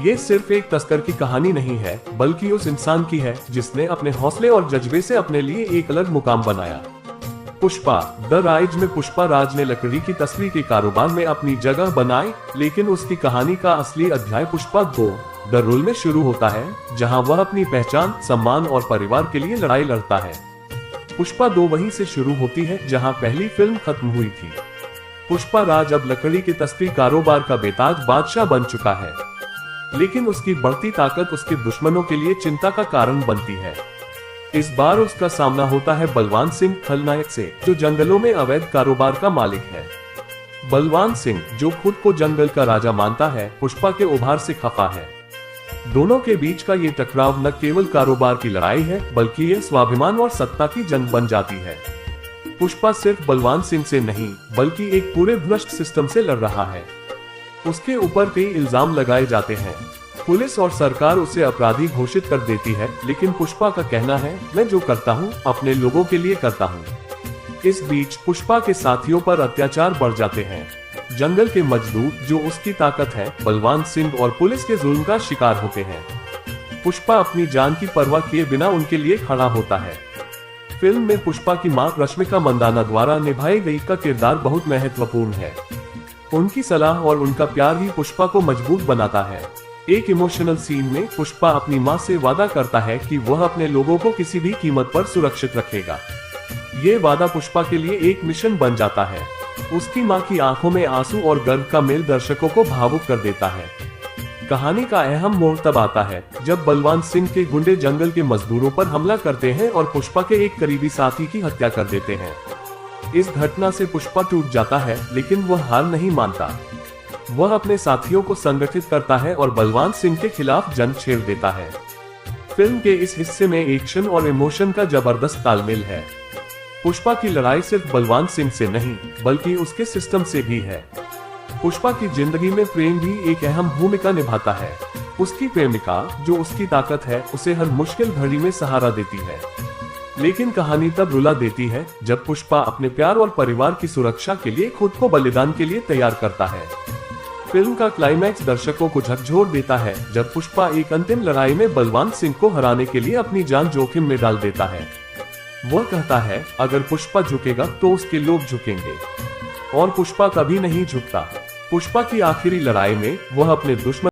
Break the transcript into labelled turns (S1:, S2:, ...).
S1: ये सिर्फ एक तस्कर की कहानी नहीं है, बल्कि उस इंसान की है जिसने अपने हौसले और जज्बे से अपने लिए एक अलग मुकाम बनाया। पुष्पा द राइज में पुष्पा राज ने लकड़ी की तस्करी के कारोबार में अपनी जगह बनाई, लेकिन उसकी कहानी का असली अध्याय पुष्पा 2 द रूल में शुरू होता है, जहां वह अपनी पहचान, सम्मान और परिवार के लिए लड़ाई लड़ता है। पुष्पा 2 वहीं से शुरू होती है जहां पहली फिल्म खत्म हुई थी। पुष्पा राज अब लकड़ी के तस्करी कारोबार का बेताज बादशाह बन चुका है, लेकिन उसकी बढ़ती ताकत उसके दुश्मनों के लिए चिंता का कारण बनती है। इस बार उसका सामना होता है बलवान सिंह खलनायक से, जो जंगलों में अवैध कारोबार का मालिक है। बलवान सिंह, जो खुद को जंगल का राजा मानता है, पुष्पा के उभार से खफा है। दोनों के बीच का ये टकराव न केवल कारोबार की लड़ाई है, बल्कि ये स्वाभिमान और सत्ता की जंग बन जाती है। पुष्पा सिर्फ बलवान सिंह से नहीं, बल्कि एक पूरे भ्रष्ट सिस्टम से लड़ रहा है। उसके ऊपर कई इल्जाम लगाए जाते हैं। पुलिस और सरकार उसे अपराधी घोषित कर देती है, लेकिन पुष्पा का कहना है, मैं जो करता हूँ अपने लोगों के लिए करता हूँ। इस बीच पुष्पा के साथियों पर अत्याचार बढ़ जाते हैं। जंगल के मजदूर, जो उसकी ताकत है, बलवान सिंह और पुलिस के जुल्म का शिकार होते हैं। पुष्पा अपनी जान की परवाह किए बिना उनके लिए खड़ा होता है। फिल्म में पुष्पा की मां रश्मिका मंदाना द्वारा निभाई गई का किरदार बहुत महत्वपूर्ण है। उनकी सलाह और उनका प्यार ही पुष्पा को मजबूत बनाता है। एक इमोशनल सीन में पुष्पा अपनी मां से वादा करता है कि वह अपने लोगों को किसी भी कीमत पर सुरक्षित रखेगा। ये वादा पुष्पा के लिए एक मिशन बन जाता है। उसकी मां की आंखों में आंसू और गर्व का मेल दर्शकों को भावुक कर देता है। कहानी का अहम मोड़ तब आता है जब बलवान सिंह के गुंडे जंगल के मजदूरों पर हमला करते हैं और पुष्पा के एक करीबी साथी की हत्या कर देते हैं। इस घटना से पुष्पा टूट जाता है, लेकिन वह हार नहीं मानता। वह अपने साथियों को संगठित करता है और बलवान सिंह के खिलाफ जंग छेड़ देता है। फिल्म के इस हिस्से में एक्शन और इमोशन का जबरदस्त तालमेल है। पुष्पा की लड़ाई सिर्फ बलवान सिंह से नहीं, बल्कि उसके सिस्टम से भी है। पुष्पा की जिंदगी में प्रेम भी एक अहम भूमिका निभाता है। उसकी प्रेमिका, जो उसकी ताकत है, उसे हर मुश्किल घड़ी में सहारा देती है। लेकिन कहानी तब रुला देती है जब पुष्पा अपने प्यार और परिवार की सुरक्षा के लिए खुद को बलिदान के लिए तैयार करता है। फिल्म का क्लाइमैक्स दर्शकों को झकझोर देता है जब पुष्पा एक अंतिम लड़ाई में बलवान सिंह को हराने के लिए अपनी जान जोखिम में डाल देता है। वह कहता है, अगर पुष्पा झुकेगा तो उसके लोग झुकेंगे, और पुष्पा कभी नहीं झुकता। पुष्पा की आखिरी लड़ाई में वह अपने दुश्मन